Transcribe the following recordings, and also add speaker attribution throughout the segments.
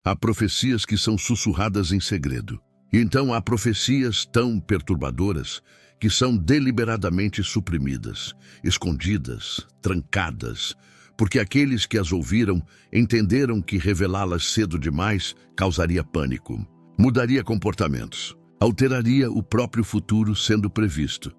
Speaker 1: Há profecias que são sussurradas em segredo. E então há profecias tão perturbadoras que são deliberadamente suprimidas, escondidas, trancadas, porque aqueles que as ouviram entenderam que revelá-las cedo demais causaria pânico, mudaria comportamentos, alteraria o próprio futuro sendo previsto.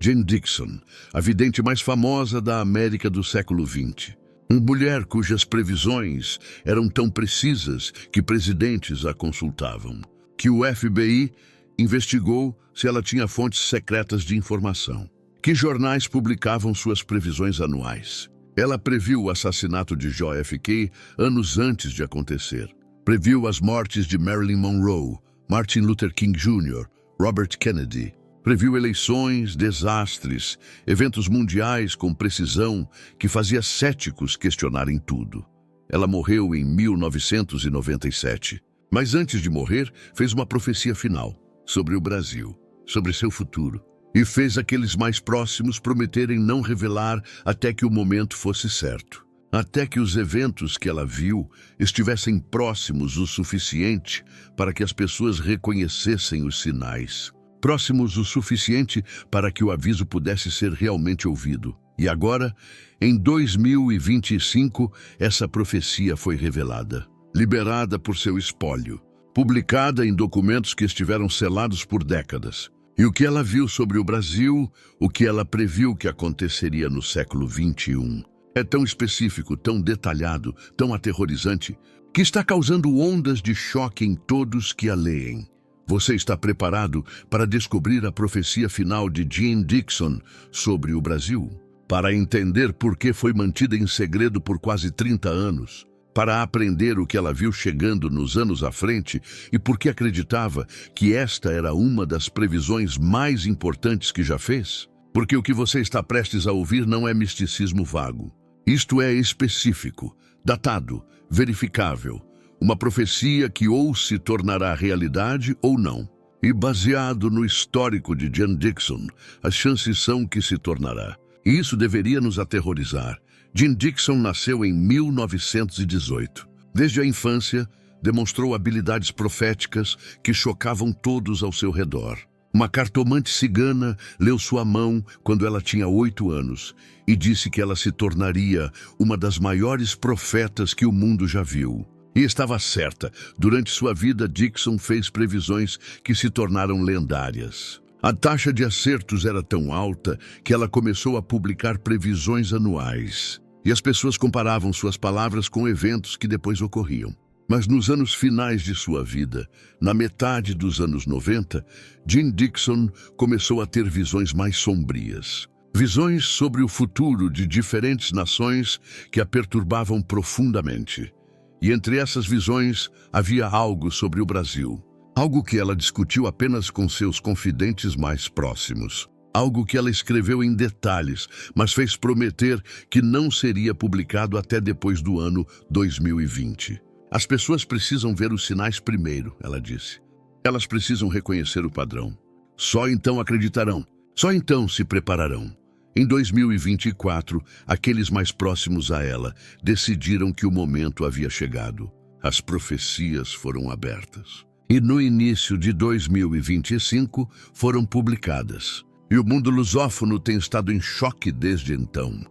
Speaker 1: Jane Dixon, a vidente mais famosa da América do século XX. Uma mulher cujas previsões eram tão precisas que presidentes a consultavam, que o FBI investigou se ela tinha fontes secretas de informação, que jornais publicavam suas previsões anuais. Ela previu o assassinato de JFK anos antes de acontecer. Previu as mortes de Marilyn Monroe, Martin Luther King Jr., Robert Kennedy. Previu eleições, desastres, eventos mundiais com precisão que fazia céticos questionarem tudo. Ela morreu em 1997. Mas antes de morrer, fez uma profecia final sobre o Brasil, sobre seu futuro. E fez aqueles mais próximos prometerem não revelar até que o momento fosse certo. Até que os eventos que ela viu estivessem próximos o suficiente para que as pessoas reconhecessem os sinais. Próximos o suficiente para que o aviso pudesse ser realmente ouvido. E agora, em 2025, essa profecia foi revelada, liberada por seu espólio, publicada em documentos que estiveram selados por décadas. E o que ela viu sobre o Brasil, o que ela previu que aconteceria no século XXI, é tão específico, tão detalhado, tão aterrorizante, que está causando ondas de choque em todos que a leem. Você está preparado para descobrir a profecia final de Jane Dixon sobre o Brasil? Para entender por que foi mantida em segredo por quase 30 anos? Para aprender o que ela viu chegando nos anos à frente e por que acreditava que esta era uma das previsões mais importantes que já fez? Porque o que você está prestes a ouvir não é misticismo vago. Isto é específico, datado, verificável. Uma profecia que ou se tornará realidade ou não. E baseado no histórico de Jane Dixon, as chances são que se tornará. E isso deveria nos aterrorizar. Jane Dixon nasceu em 1918. Desde a infância, demonstrou habilidades proféticas que chocavam todos ao seu redor. Uma cartomante cigana leu sua mão quando ela tinha 8 anos e disse que ela se tornaria uma das maiores profetas que o mundo já viu. E estava certa. Durante sua vida, Dixon fez previsões que se tornaram lendárias. A taxa de acertos era tão alta que ela começou a publicar previsões anuais. E as pessoas comparavam suas palavras com eventos que depois ocorriam. Mas nos anos finais de sua vida, na metade dos anos 90, Jane Dixon começou a ter visões mais sombrias. Visões sobre o futuro de diferentes nações que a perturbavam profundamente. E entre essas visões havia algo sobre o Brasil. Algo que ela discutiu apenas com seus confidentes mais próximos. Algo que ela escreveu em detalhes, mas fez prometer que não seria publicado até depois do ano 2020. As pessoas precisam ver os sinais primeiro, ela disse. Elas precisam reconhecer o padrão. Só então acreditarão. Só então se prepararão. Em 2024, aqueles mais próximos a ela decidiram que o momento havia chegado. As profecias foram abertas. E no início de 2025 foram publicadas. E o mundo lusófono tem estado em choque desde então.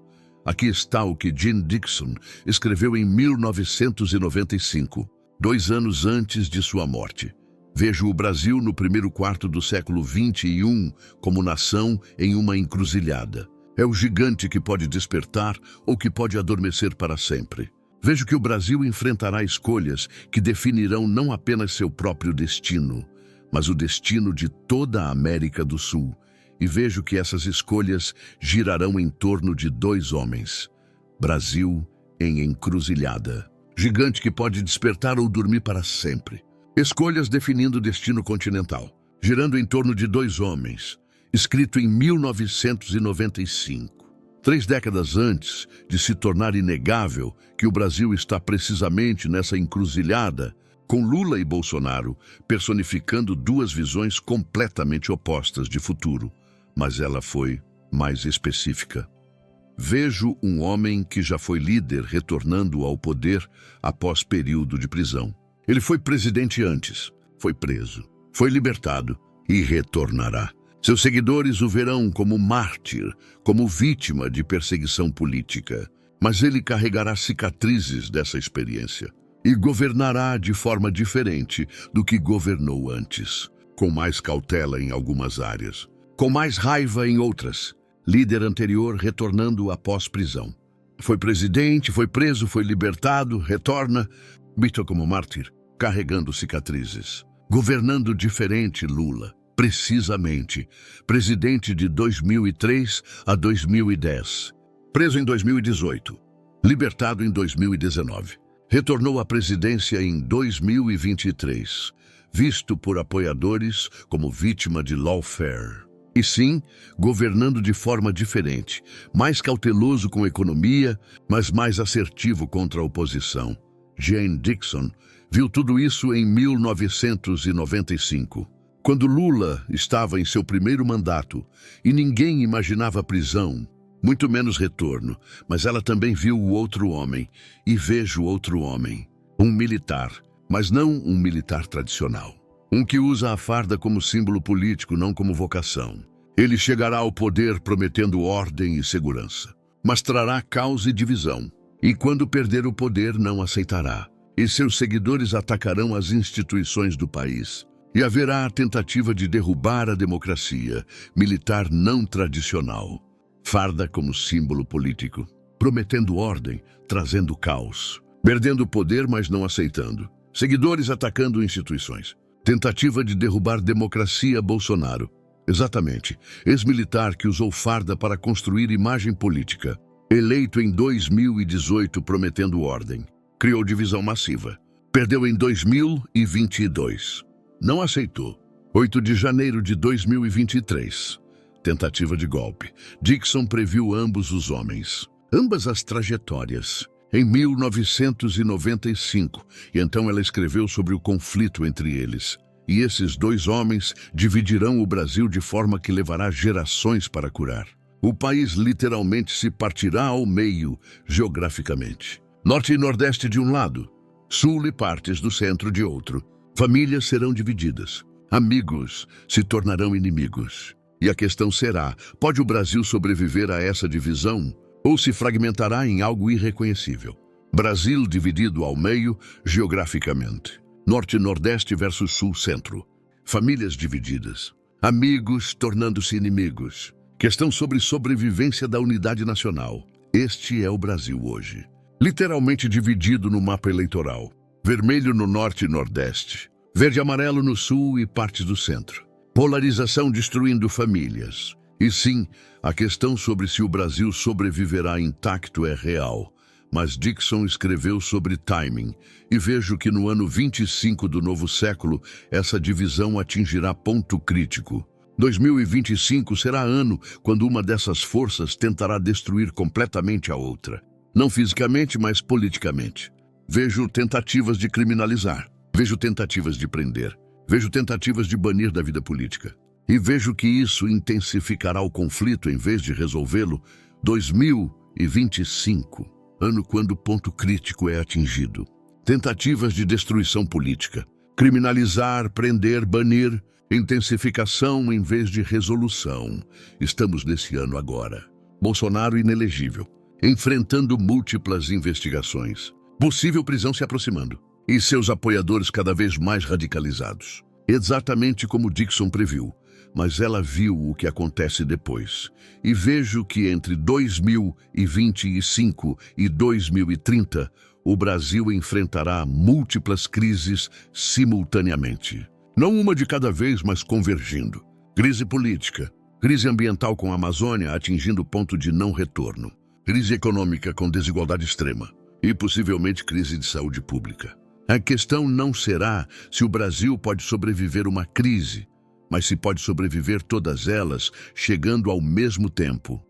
Speaker 1: Aqui está o que Jane Dixon escreveu em 1995, 2 anos antes de sua morte. Vejo o Brasil no primeiro quarto do século XXI como nação em uma encruzilhada. É o gigante que pode despertar ou que pode adormecer para sempre. Vejo que o Brasil enfrentará escolhas que definirão não apenas seu próprio destino, mas o destino de toda a América do Sul. E vejo que essas escolhas girarão em torno de 2 homens. Brasil em encruzilhada. Gigante que pode despertar ou dormir para sempre. Escolhas definindo o destino continental, girando em torno de 2 homens. Escrito em 1995. 3 décadas antes de se tornar inegável que o Brasil está precisamente nessa encruzilhada, com Lula e Bolsonaro personificando 2 visões completamente opostas de futuro, mas ela foi mais específica. Vejo um homem que já foi líder retornando ao poder após período de prisão. Ele foi presidente antes, foi preso, foi libertado e retornará. Seus seguidores o verão como mártir, como vítima de perseguição política. Mas ele carregará cicatrizes dessa experiência e governará de forma diferente do que governou antes, com mais cautela em algumas áreas, com mais raiva em outras. Líder anterior retornando após prisão. Foi presidente, foi preso, foi libertado, retorna, visto como mártir, carregando cicatrizes. Governando diferente Lula, precisamente, presidente de 2003 a 2010. Preso em 2018, libertado em 2019. Retornou à presidência em 2023, visto por apoiadores como vítima de lawfare. E sim, governando de forma diferente, mais cauteloso com a economia, mas mais assertivo contra a oposição. Jane Dixon viu tudo isso em 1995, quando Lula estava em seu primeiro mandato e ninguém imaginava prisão, muito menos retorno, mas ela também viu o outro homem, e vejo outro homem, um militar, mas não um militar tradicional. Um que usa a farda como símbolo político, não como vocação. Ele chegará ao poder prometendo ordem e segurança, mas trará caos e divisão. E quando perder o poder, não aceitará. E seus seguidores atacarão as instituições do país. E haverá a tentativa de derrubar a democracia, militar não tradicional. Farda como símbolo político, prometendo ordem, trazendo caos. Perdendo o poder, mas não aceitando. Seguidores atacando instituições. Tentativa de derrubar democracia Bolsonaro. Exatamente, ex-militar que usou farda para construir imagem política. Eleito em 2018 prometendo ordem. Criou divisão massiva. Perdeu em 2022. Não aceitou. 8 de janeiro de 2023. Tentativa de golpe. Dixon previu ambos os homens. Ambas as trajetórias. Em 1995, e então ela escreveu sobre o conflito entre eles. E esses dois homens dividirão o Brasil de forma que levará gerações para curar. O país literalmente se partirá ao meio, geograficamente. Norte e Nordeste de um lado, Sul e partes do centro de outro. Famílias serão divididas. Amigos se tornarão inimigos. E a questão será, pode o Brasil sobreviver a essa divisão? Ou se fragmentará em algo irreconhecível? Brasil dividido ao meio, geograficamente. Norte-Nordeste versus Sul-Centro. Famílias divididas. Amigos tornando-se inimigos. Questão sobre sobrevivência da unidade nacional. Este é o Brasil hoje. Literalmente dividido no mapa eleitoral. Vermelho no Norte e Nordeste. Verde e amarelo no Sul e partes do Centro. Polarização destruindo famílias. E sim, a questão sobre se o Brasil sobreviverá intacto é real. Mas Dixon escreveu sobre timing, e vejo que no ano 25 do novo século, essa divisão atingirá ponto crítico. 2025 será ano quando uma dessas forças tentará destruir completamente a outra. Não fisicamente, mas politicamente. Vejo tentativas de criminalizar, vejo tentativas de prender, vejo tentativas de banir da vida política. E vejo que isso intensificará o conflito em vez de resolvê-lo. 2025, ano quando o ponto crítico é atingido. Tentativas de destruição política. Criminalizar, prender, banir. Intensificação em vez de resolução. Estamos nesse ano agora. Bolsonaro inelegível. Enfrentando múltiplas investigações. Possível prisão se aproximando. E seus apoiadores cada vez mais radicalizados. Exatamente como Dixon previu. Mas ela viu o que acontece depois. E vejo que entre 2025 e 2030, o Brasil enfrentará múltiplas crises simultaneamente. Não uma de cada vez, mas convergindo. Crise política, crise ambiental com a Amazônia atingindo ponto de não retorno, crise econômica com desigualdade extrema e possivelmente crise de saúde pública. A questão não será se o Brasil pode sobreviver uma crise, mas se pode sobreviver todas elas, chegando ao mesmo tempo.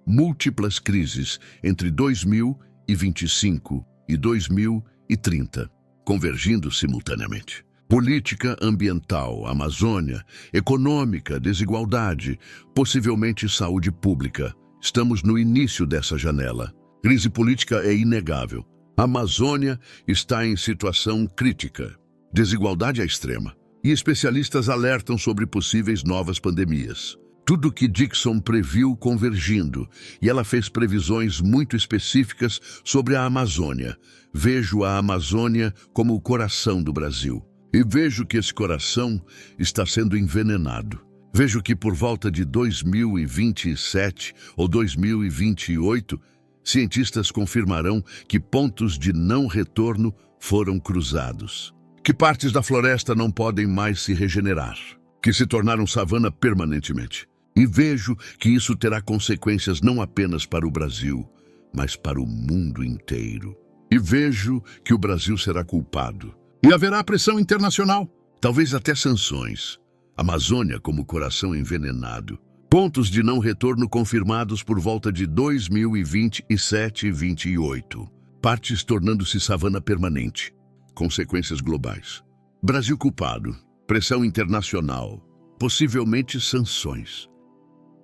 Speaker 1: Múltiplas crises entre 2025 e 2030, convergindo simultaneamente. Política ambiental, Amazônia, econômica, desigualdade, possivelmente saúde pública. Estamos no início dessa janela. Crise política é inegável. A Amazônia está em situação crítica. desigualdade à extrema, e especialistas alertam sobre possíveis novas pandemias. Tudo que Dixon previu convergindo, e ela fez previsões muito específicas sobre a Amazônia. Vejo a Amazônia como o coração do Brasil. E vejo que esse coração está sendo envenenado. Vejo que por volta de 2027 ou 2028, cientistas confirmarão que pontos de não retorno foram cruzados. Que partes da floresta não podem mais se regenerar, que se tornaram savana permanentemente. E vejo que isso terá consequências não apenas para o Brasil, mas para o mundo inteiro. E vejo que o Brasil será culpado. E haverá pressão internacional, talvez até sanções. Amazônia como coração envenenado. Pontos de não retorno confirmados por volta de 2027 e 2028. Partes tornando-se savana permanente. Consequências globais. Brasil culpado. Pressão internacional. Possivelmente sanções.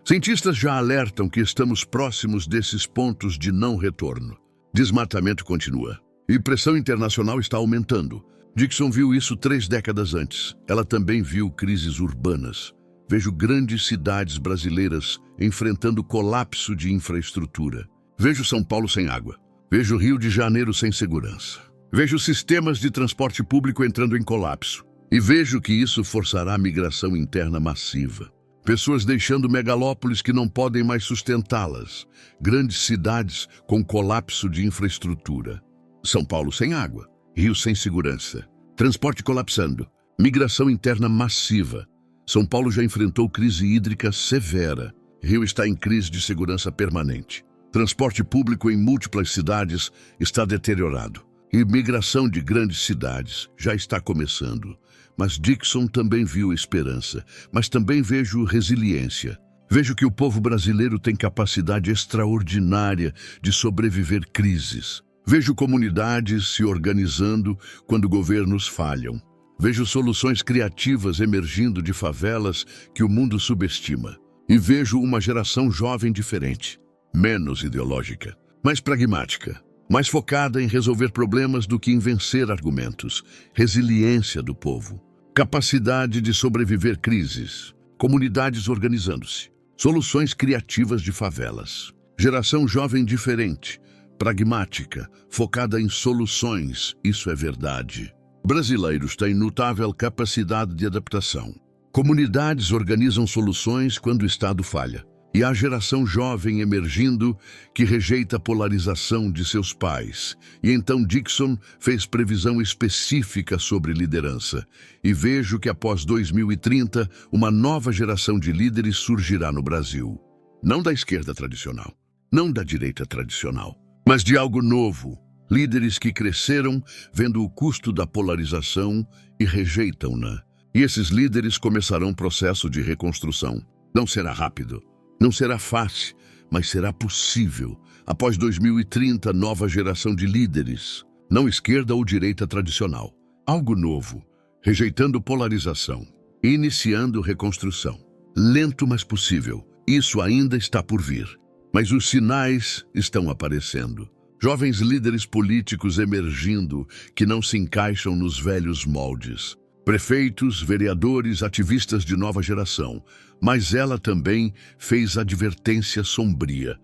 Speaker 1: Cientistas já alertam que estamos próximos desses pontos de não retorno. Desmatamento continua. E pressão internacional está aumentando. Dixon viu isso 3 décadas antes. Ela também viu crises urbanas. Vejo grandes cidades brasileiras enfrentando colapso de infraestrutura. Vejo São Paulo sem água. Vejo Rio de Janeiro sem segurança. Vejo sistemas de transporte público entrando em colapso. E vejo que isso forçará a migração interna massiva. Pessoas deixando megalópolis que não podem mais sustentá-las. Grandes cidades com colapso de infraestrutura. São Paulo sem água. Rio sem segurança. Transporte colapsando. Migração interna massiva. São Paulo já enfrentou crise hídrica severa. Rio está em crise de segurança permanente. Transporte público em múltiplas cidades está deteriorado. E migração de grandes cidades já está começando. Mas Dixon também viu esperança, mas também vejo resiliência. Vejo que o povo brasileiro tem capacidade extraordinária de sobreviver crises. Vejo comunidades se organizando quando governos falham. Vejo soluções criativas emergindo de favelas que o mundo subestima. E vejo uma geração jovem diferente, menos ideológica, mais pragmática, mais focada em resolver problemas do que em vencer argumentos. Resiliência do povo. Capacidade de sobreviver crises. Comunidades organizando-se. Soluções criativas de favelas. Geração jovem diferente, pragmática, focada em soluções. Isso é verdade. Brasileiros têm notável capacidade de adaptação. Comunidades organizam soluções quando o Estado falha. E há geração jovem emergindo que rejeita a polarização de seus pais. E então Dixon fez previsão específica sobre liderança. E vejo que após 2030, uma nova geração de líderes surgirá no Brasil. Não da esquerda tradicional, não da direita tradicional, mas de algo novo. Líderes que cresceram vendo o custo da polarização e rejeitam-na. E esses líderes começarão um processo de reconstrução. Não será rápido. Não será fácil, mas será possível. Após 2030, nova geração de líderes, não esquerda ou direita tradicional. Algo novo, rejeitando polarização, iniciando reconstrução. Lento, mas possível. Isso ainda está por vir. Mas os sinais estão aparecendo. Jovens líderes políticos emergindo que não se encaixam nos velhos moldes. Prefeitos, vereadores, ativistas de nova geração, mas ela também fez advertência sombria.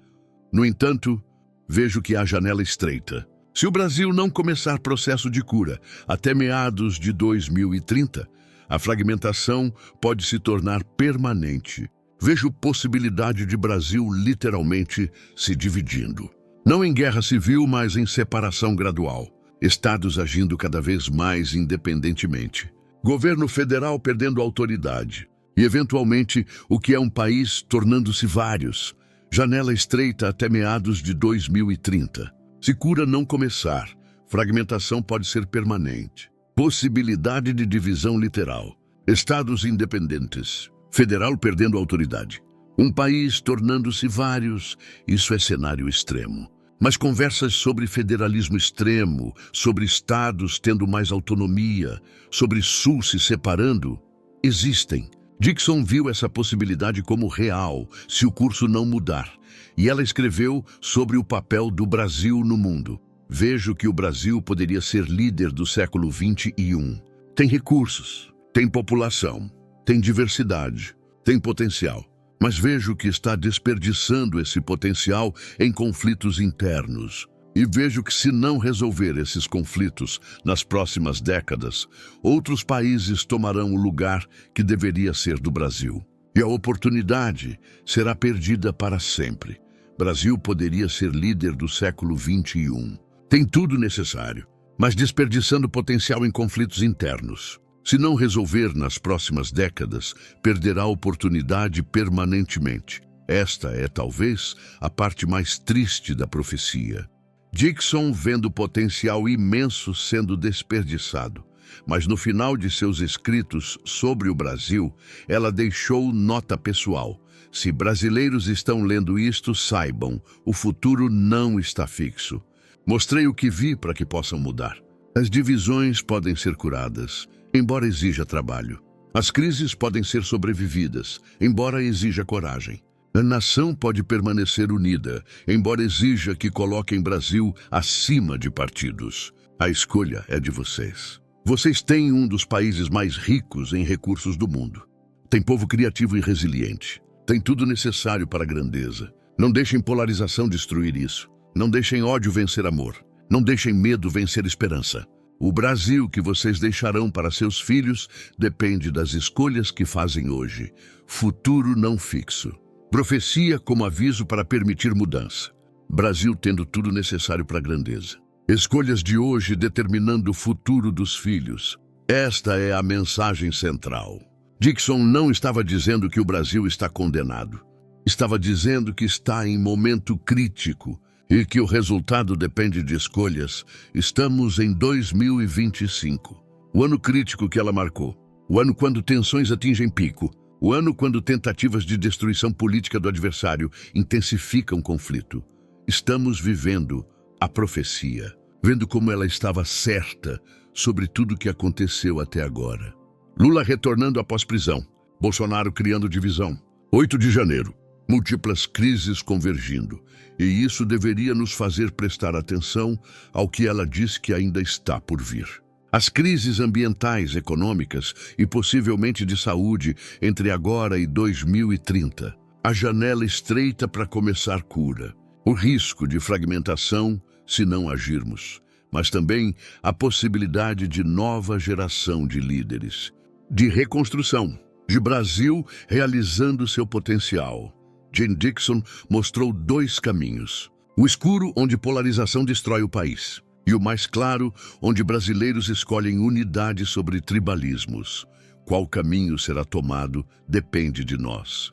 Speaker 1: No entanto, vejo que há janela estreita. Se o Brasil não começar processo de cura até meados de 2030, a fragmentação pode se tornar permanente. Vejo possibilidade de Brasil literalmente se dividindo. Não em guerra civil, mas em separação gradual. Estados agindo cada vez mais independentemente. Governo federal perdendo autoridade. E, eventualmente, o que é um país tornando-se vários. Janela estreita até meados de 2030. Se cura não começar, fragmentação pode ser permanente. Possibilidade de divisão literal. Estados independentes. Federal perdendo autoridade. Um país tornando-se vários. Isso é cenário extremo. Mas conversas sobre federalismo extremo, sobre estados tendo mais autonomia, sobre Sul se separando, existem. Dixon viu essa possibilidade como real, se o curso não mudar. E ela escreveu sobre o papel do Brasil no mundo. Vejo que o Brasil poderia ser líder do século XXI. Tem recursos, tem população, tem diversidade, tem potencial. Mas vejo que está desperdiçando esse potencial em conflitos internos. E vejo que, se não resolver esses conflitos nas próximas décadas, outros países tomarão o lugar que deveria ser do Brasil. E a oportunidade será perdida para sempre. Brasil poderia ser líder do século XXI. Tem tudo necessário, mas desperdiçando potencial em conflitos internos. Se não resolver nas próximas décadas, perderá a oportunidade permanentemente. Esta é, talvez, a parte mais triste da profecia. Dixon vendo potencial imenso sendo desperdiçado, mas no final de seus escritos sobre o Brasil, ela deixou nota pessoal. Se brasileiros estão lendo isto, saibam, o futuro não está fixo. Mostrei o que vi para que possam mudar. As divisões podem ser curadas, embora exija trabalho. As crises podem ser sobrevividas, embora exija coragem. A nação pode permanecer unida, embora exija que coloquem Brasil acima de partidos. A escolha é de vocês. Vocês têm um dos países mais ricos em recursos do mundo. Tem povo criativo e resiliente. Tem tudo necessário para a grandeza. Não deixem polarização destruir isso. Não deixem ódio vencer amor. Não deixem medo vencer esperança. O Brasil que vocês deixarão para seus filhos depende das escolhas que fazem hoje. Futuro não fixo. Profecia como aviso para permitir mudança. Brasil tendo tudo necessário para a grandeza. Escolhas de hoje determinando o futuro dos filhos. Esta é a mensagem central. Dixon não estava dizendo que o Brasil está condenado. Estava dizendo que está em momento crítico e que o resultado depende de escolhas. Estamos em 2025. O ano crítico que ela marcou. O ano quando tensões atingem pico. O ano quando tentativas de destruição política do adversário intensificam o conflito. Estamos vivendo a profecia, vendo como ela estava certa sobre tudo o que aconteceu até agora. Lula retornando após prisão, Bolsonaro criando divisão. 8 de janeiro, múltiplas crises convergindo, e isso deveria nos fazer prestar atenção ao que ela diz que ainda está por vir. As crises ambientais, econômicas e possivelmente de saúde entre agora e 2030. A janela estreita para começar cura. O risco de fragmentação se não agirmos. Mas também a possibilidade de nova geração de líderes. De reconstrução. De Brasil realizando seu potencial. Jane Dixon mostrou 2 caminhos. O escuro, onde polarização destrói o país. E o mais claro, onde brasileiros escolhem unidade sobre tribalismos. Qual caminho será tomado depende de nós.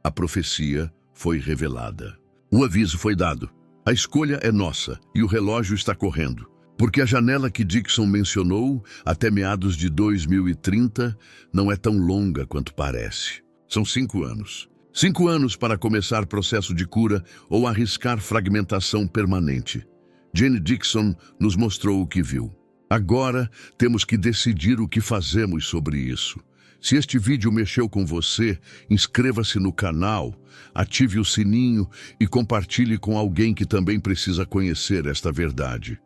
Speaker 1: A profecia foi revelada. O aviso foi dado. A escolha é nossa e o relógio está correndo. Porque a janela que Dixon mencionou, até meados de 2030, não é tão longa quanto parece. São 5 anos. 5 anos para começar processo de cura ou arriscar fragmentação permanente. Jane Dixon nos mostrou o que viu. Agora temos que decidir o que fazemos sobre isso. Se este vídeo mexeu com você, inscreva-se no canal, ative o sininho e compartilhe com alguém que também precisa conhecer esta verdade.